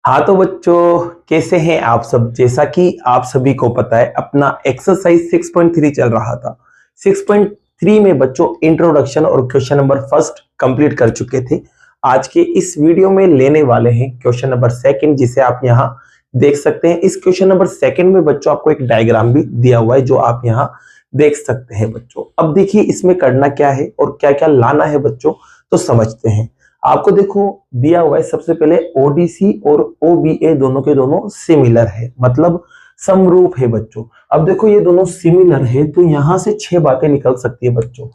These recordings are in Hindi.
हाँ तो बच्चों, कैसे हैं आप सब। जैसा कि आप सभी को पता है, अपना एक्सरसाइज 6.3 चल रहा था। 6.3 में बच्चों इंट्रोडक्शन और क्वेश्चन नंबर फर्स्ट कंप्लीट कर चुके थे। आज के इस वीडियो में लेने वाले हैं क्वेश्चन नंबर सेकंड, जिसे आप यहाँ देख सकते हैं। इस क्वेश्चन नंबर सेकंड में बच्चों आपको एक डायग्राम भी दिया हुआ है, जो आप यहाँ देख सकते हैं बच्चों। अब देखिए इसमें करना क्या है और क्या क्या लाना है बच्चों, तो समझते हैं। आपको देखो दिया हुआ है, सबसे पहले ओडीसी और ओबीए दोनों के दोनों सिमिलर है, मतलब समरूप है बच्चों। अब देखो ये दोनों सिमिलर है, तो यहां से 6 बातें निकल सकती है बच्चों।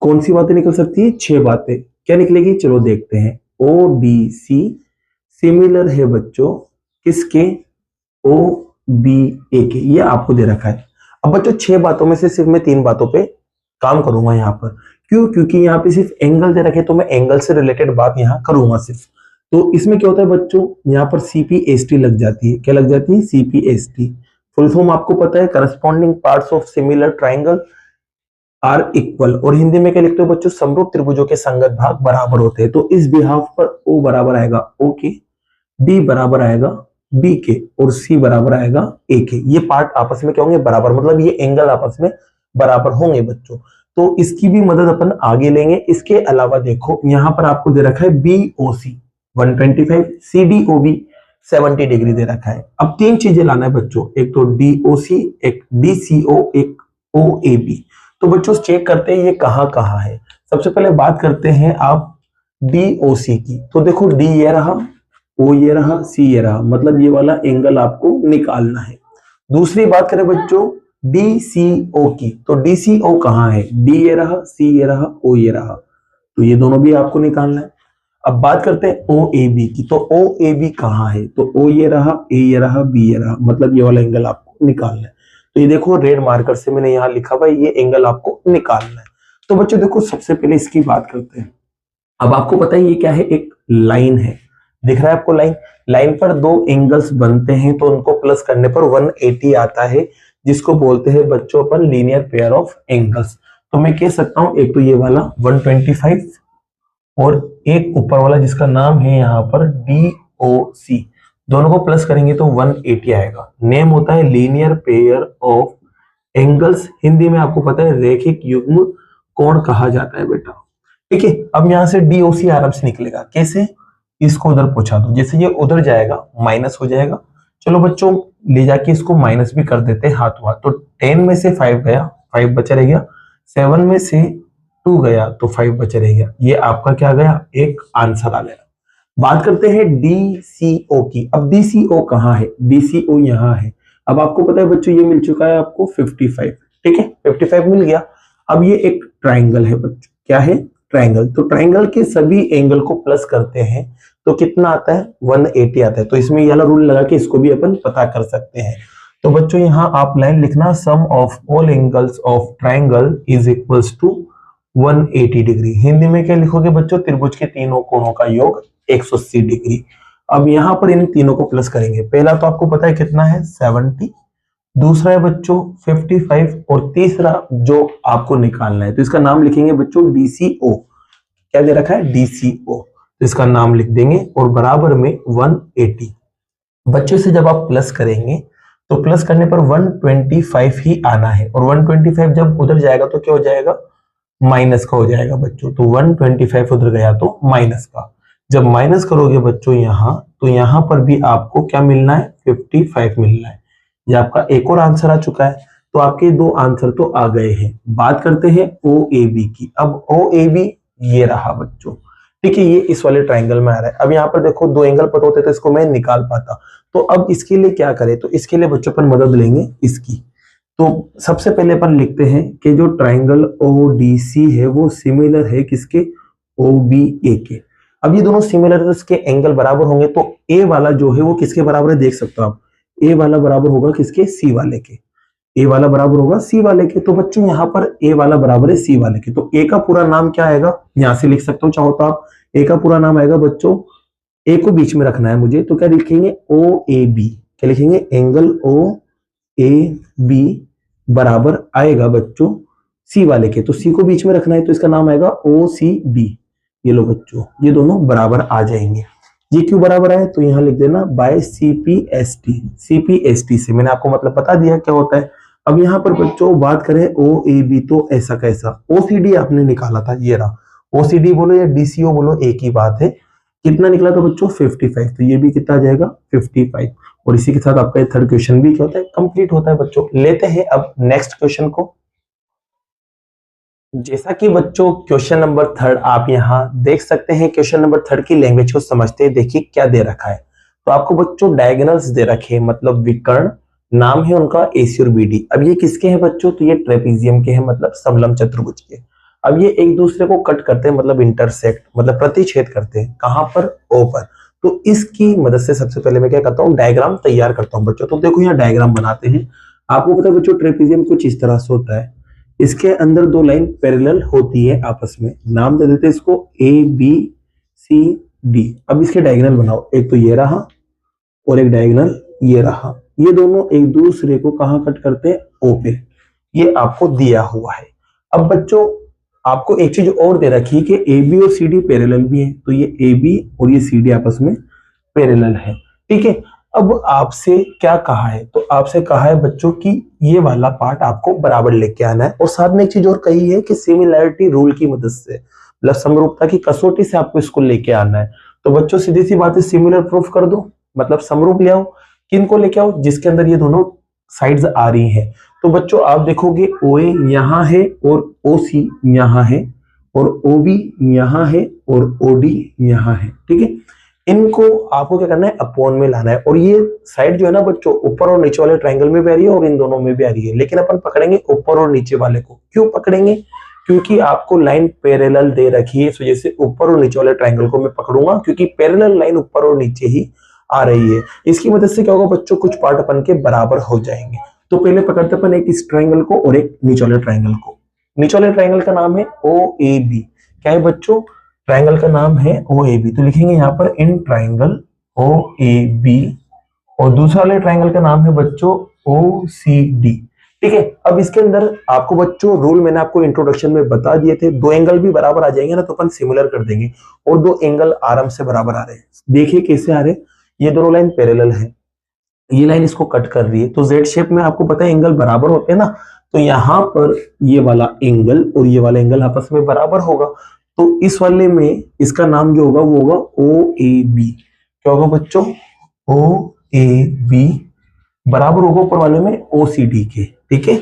कौन सी बातें निकल सकती है? 6 बातें। क्या निकलेगी, चलो देखते हैं। ओडीसी सिमिलर है बच्चों किसके? ओबीए के। ये आपको दे रखा है। अब बच्चों 6 बातों में से सिर्फ मैं 3 बातों पे काम करूंगा यहाँ पर। क्यों? क्योंकि यहाँ पे सिर्फ एंगल दे रखे, तो मैं एंगल से रिलेटेड बात यहाँ करूंगा सिर्फ। तो इसमें क्या होता है बच्चों, यहाँ पर सीपीएसटी लग जाती है। क्या लग जाती है? सीपीएसटी। फुल फॉर्म आपको पता है, corresponding parts of similar triangle are equal. और हिंदी में क्या लिखते हो बच्चों? समरूप त्रिभुजों के संगत भाग बराबर होते हैं। तो इस बिहाफ पर ओ बराबर आएगा ओ के, डी बराबर आएगा बी के, और सी बराबर आएगा ए के। ये पार्ट आपस में क्या होंगे? बराबर, मतलब ये एंगल आपस में बराबर होंगे बच्चों। तो इसकी भी मदद अपन आगे लेंगे। इसके अलावा देखो यहाँ पर आपको दे रखा है बीओसी 125, सीडीओबी 70 डिग्री दे रखा है। अब 3 चीजें लाना है बच्चों, एक तो डीओसी, एक डीसीओ, एक ओएबी। तो बच्चों चेक करते हैं ये कहाँ कहाँ है। सबसे पहले बात करते हैं आप डीओसी की। तो देखो डी ये रहा, ओ ये रहा, सी ये रहा, मतलब ये वाला एंगल आपको निकालना है। दूसरी बात करें बच्चों डीसीओ की, तो डीसीओ कहाँ है? डी ये रहा, सी ये रहा, ओ ये रहा, तो ये दोनों भी आपको निकालना है। अब बात करते हैं ओ ए बी की, तो ओ ए बी कहाँ है? तो ओ ये रहा, ए ये रहा, बी ये रहा, मतलब ये वाला एंगल आपको निकालना है। तो ये देखो रेड मार्कर से मैंने यहाँ लिखा हुआ है, ये एंगल आपको निकालना है। तो बच्चों देखो सबसे पहले इसकी बात करते हैं। अब आपको पता है ये क्या है? एक लाइन है। दिख रहा है आपको लाइन? लाइन पर 2 एंगल्स बनते हैं, तो उनको प्लस करने पर 180 आता है, जिसको बोलते हैं बच्चों अपन लीनियर पेयर ऑफ एंगल्स। तो मैं कह सकता हूं एक तो ये वाला 125 और एक ऊपर वाला जिसका नाम है यहाँ पर DOC, दोनों को प्लस करेंगे तो 180 आएगा। नेम होता है linear pair of angles. Hindi में आपको पता है रेखिक युग्म कोण कहा जाता है बेटा। ठीक है, अब यहां से DOC आराम से निकलेगा। कैसे? इसको उधर पहुंचा दो, जैसे ये उधर जाएगा माइनस हो जाएगा। चलो बच्चों ले जाके इसको माइनस भी कर देते हैं हाथों हाथ। तो 10 में से 5 गया, 5 बचा रह गया। 7 में से 2 गया तो 5 बचा रह गया। ये आपका क्या गया? एक आंसर आ गया। बात करते हैं DCO की। अब DCO कहाँ है? DCO यहाँ है। अब आपको पता है बच्चों ये मिल चुका है आपको 55। ठीक है, 55 मिल गया। अब ये एक ट्राइंगल है बच्चों। क्या है? ट्राइंगल। तो ट्राइंगल के सभी एंगल को प्लस करते हैं तो कितना आता है? 180 आता है। तो इसमें ये वाला रूल लगा के इसको भी अपन पता कर सकते हैं। तो बच्चों यहाँ आप लाइन लिखना, sum of all angles of triangle is equals to 180 degree. Hindi में क्या लिखोगे बच्चों? त्रिभुज के तीनों कोणों का योग 180 डिग्री। अब यहाँ पर इन तीनों को प्लस करेंगे। पहला तो आपको पता है कितना है? 70, दूसरा है बच्चों 55, और तीसरा जो आपको निकालना है तो इसका नाम लिखेंगे बच्चों DCO। क्या दे रखा है? DCO। तो इसका नाम लिख देंगे और बराबर में 180। बच्चों से जब आप प्लस करेंगे तो प्लस करने पर 125 ही आना है, और 125 जब उधर जाएगा तो क्या हो जाएगा? माइनस का हो जाएगा बच्चों। तो 125 उधर गया तो माइनस का। जब माइनस करोगे बच्चों यहाँ, तो यहाँ पर भी आपको क्या मिलना है? 55 मिलना है। ये आपका एक और आंसर आ चुका है। तो आपके 2 आंसर तो आ गए हैं। बात करते हैं OAB की। अब OAB ये रहा बच्चों। ठीक है, ये इस वाले ट्राइंगल में आ रहा है। अब यहाँ पर देखो 2 एंगल पता होते तो इसको मैं निकाल पाता। तो अब इसके लिए क्या करें? तो इसके लिए बच्चों अपन मदद लेंगे इसकी। तो सबसे पहले अपन लिखते हैं कि जो ट्राइंगल ODC है वो सिमिलर है किसके? OBA के। अब ये दोनों सिमिलर है, इसके एंगल बराबर होंगे, तो ए वाला जो है वो किसके बराबर है? देख सकते हो आप, ए वाला बराबर होगा किसके? सी वाले के। ए वाला बराबर होगा सी वाले के। तो बच्चों यहाँ पर ए वाला बराबर है सी वाले के। तो ए का पूरा नाम क्या आएगा? यहां से लिख सकते हो चाहो तो आप। ए का पूरा नाम आएगा बच्चों, ए को बीच में रखना है मुझे, तो क्या लिखेंगे? OAB। क्या लिखेंगे? एंगल OAB बराबर आएगा बच्चों सी वाले के। तो सी को बीच में रखना है तो इसका नाम आएगा OCB। ये लो बच्चों, ये दोनों बराबर आ जाएंगे। ये क्यों बराबर है, तो यहाँ लिख देना बाय सीपीएसटी। सीपीएसटी से मैंने आपको मतलब बता दिया क्या होता है। अब यहाँ पर बच्चों बात करें ओ ए बी, तो ऐसा कैसा, ओसीडी आपने निकाला था, ये रहा। ओसीडी बोलो या डीसीओ बोलो, एक ही बात है। कितना निकला था बच्चों 55, तो ये भी कितना आ जाएगा 55। और इसी के साथ आपका थर्ड क्वेश्चन भी क्या होता है, कंप्लीट होता है बच्चों। लेते हैं अब नेक्स्ट क्वेश्चन को। जैसा कि बच्चों क्वेश्चन नंबर थर्ड आप यहाँ देख सकते हैं, क्वेश्चन नंबर थर्ड की लैंग्वेज को समझते हैं। देखिए क्या दे रखा है, तो आपको बच्चों डायगोनल्स दे रखे हैं, मतलब विकर्ण, नाम है उनका एसी और बीडी। अब ये किसके हैं बच्चों, तो ये ट्रेपीजियम के हैं, मतलब समलंब चतुर्भुज के। अब ये एक दूसरे को कट करते हैं, मतलब इंटरसेक्ट, मतलब प्रतिच्छेद करते हैं, कहां पर, ओ पर। तो इसकी मदद से सबसे पहले मैं क्या करता हूँ, डायग्राम तैयार करता हूँ बच्चों। तो देखो यहाँ डायग्राम बनाते हैं। आपको पता है बच्चों ट्रेपीजियम कुछ इस तरह से होता है, इसके अंदर दो लाइन पैरेलल होती है आपस में, नाम दे देते हैं इसको ए बी सी डी। अब इसके डायगोनल बनाओ, एक तो ये रहा और एक डायगोनल ये रहा। ये दोनों एक दूसरे को कहां कट करते हैं, ओ पे। ये आपको दिया हुआ है। अब बच्चों आपको एक चीज और दे रखी है कि ए बी और सी डी पैरेलल भी है, तो ये ए बी और ये सी डी आपस में पैरेलल है, ठीक है। अब आपसे क्या कहा है, तो आपसे कहा है बच्चों कि ये वाला पार्ट आपको बराबर लेके आना है। और साथ में एक चीज और कही है कि सिमिलैरिटी रूल की मदद से, मतलब समरूपता की कसौटी से आपको इसको लेके आना है। तो बच्चों सीधी सी बात है, सिमिलर प्रूफ कर दो, मतलब समरूप ले आओ। किनको लेके आओ, जिसके अंदर ये दोनों साइड्स आ रही हैं। तो बच्चों आप देखोगे OA यहाँ है और OC यहाँ है और OB यहाँ है और OD यहाँ है, ठीक है। इनको आपको क्या करना है, अपॉन में लाना है। और ये साइड जो है ना बच्चों, ऊपर और नीचे वाले ट्रायंगल में भी आ रही है और इन दोनों में भी आ रही है, लेकिन अपन पकड़ेंगे ऊपर और नीचे वाले को। क्यों पकड़ेंगे, क्योंकि आपको लाइन पैरेलल दे रखी है, इस वजह से ऊपर और नीचे वाले ट्रायंगल को मैं पकड़ूंगा, क्योंकि पैरेलल लाइन ऊपर और नीचे ही आ रही है। इसकी मदद से क्या होगा बच्चों, कुछ पार्ट अपन के बराबर हो जाएंगे। तो पहले पकड़ते अपन एक इस ट्रायंगल को और एक नीचे वाले ट्रायंगल को। नीचे वाले ट्रायंगल का नाम है OAB। क्या है बच्चों, ट्रायंगल का नाम है OAB। तो लिखेंगे यहाँ पर इन ट्रायंगल OAB। और दूसरा वाले ट्रायंगल का नाम है बच्चों OCD, ठीक है। अब इसके अंदर आपको बच्चों रूल मैंने आपको इंट्रोडक्शन में बता दिए थे, दो एंगल भी बराबर आ जाएंगे ना तो अपन सिमिलर कर देंगे। और दो एंगल आराम से बराबर आ रहे हैं, देखिए कैसे आ रहे हैं। ये दोनों लाइन पैरेलल है, ये लाइन इसको कट कर रही है, तो जेड शेप में आपको पता है एंगल बराबर होते हैं ना। तो यहाँ पर ये वाला एंगल और ये वाला एंगल आपस में बराबर होगा। तो इस वाले में इसका नाम जो होगा वो होगा OAB। क्या होगा बच्चों, OAB बराबर होगा ऊपर वाले में OCD के, ठीक है।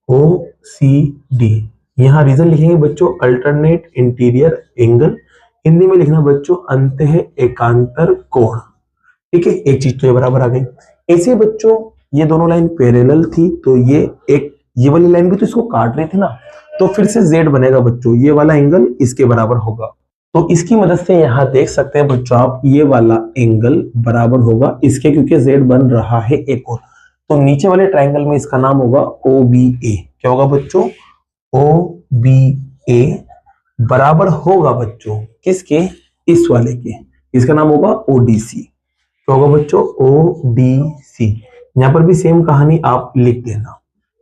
OCD, यहाँ रीजन लिखेंगे बच्चों अल्टरनेट इंटीरियर एंगल, हिंदी में लिखना बच्चों अंतः एकांतर कोण, ठीक है। एक चीज तो ये बराबर आ गई। ऐसे बच्चों ये दोनों लाइन पैरेलल थी, तो ये वाली लाइन भी तो इसको काट रही थी ना, तो फिर से Z बनेगा बच्चों, ये वाला एंगल इसके बराबर होगा। तो इसकी मदद से यहाँ देख सकते हैं बच्चों आप, ये वाला एंगल बराबर होगा इसके, क्योंकि Z बन रहा है एक और। तो नीचे वाले ट्रायंगल में इसका नाम होगा OBA। क्या होगा बच्चों, OBA बराबर होगा बच्चों किसके, इस वाले के, इसका नाम होगा ODC। क्या होगा बच्चों, ODC। यहाँ पर भी सेम कहानी आप लिख देना,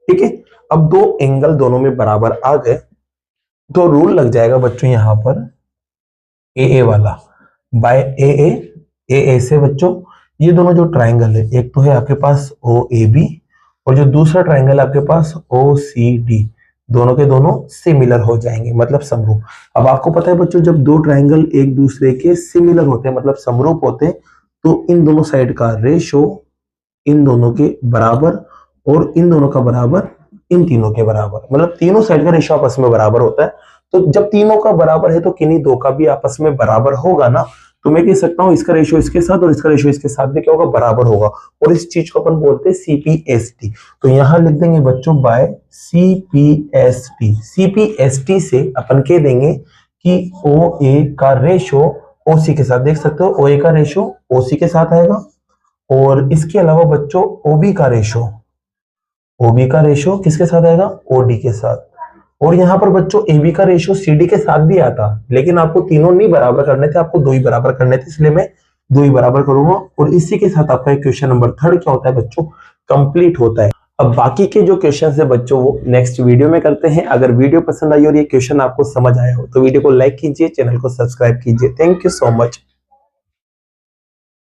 ठीक है। अब दो एंगल दोनों में बराबर आ गए, तो रूल लग जाएगा बच्चों यहाँ पर AA वाला बाय AA से बच्चों ये दोनों जो ट्रायंगल है, एक तो है आपके पास OAB और जो दूसरा ट्रायंगल आपके पास OCD, दोनों के दोनों सिमिलर हो जाएंगे, मतलब समरूप। अब आपको पता है बच्चों जब दो ट्रायंगल एक दूसरे के सिमिलर होते हैं, मतलब समरूप होते हैं, तो इन दोनों साइड का रेशो इन दोनों के बराबर और इन दोनों का बराबर इन तीनों के बराबर, मतलब तीनों साइड का रेशो आपस में बराबर होता है। तो जब तीनों का बराबर है तो किन्हीं दो का भी आपस में बराबर होगा ना। तो मैं कह सकता हूं इसका रेशो इसके साथ और इसका रेशो इसके साथ भी क्या होगा, बराबर होगा। और इस चीज को अपन बोलते हैं CPST। तो यहां लिख देंगे बच्चों बाय CPST। CPST से अपन कह देंगे कि OA का रेशो OC के साथ, देख सकते हो OA का रेशो OC के साथ आएगा। और इसके अलावा बच्चों OB का रेशो किसके साथ आएगा, OD के साथ। और यहाँ पर बच्चों AB का रेशो CD के साथ भी आता, लेकिन आपको तीनों नहीं बराबर करने थे, आपको दो ही बराबर करने थे, इसलिए मैं दो ही बराबर करूंगा। और इसी के साथ आपका क्वेश्चन नंबर थर्ड क्या होता है बच्चों, कंप्लीट होता है। अब बाकी के जो क्वेश्चन है बच्चों वो नेक्स्ट वीडियो में करते हैं। अगर वीडियो पसंद आई और ये क्वेश्चन आपको समझ आया हो तो वीडियो को लाइक कीजिए, चैनल को सब्सक्राइब कीजिए। Thank you so much.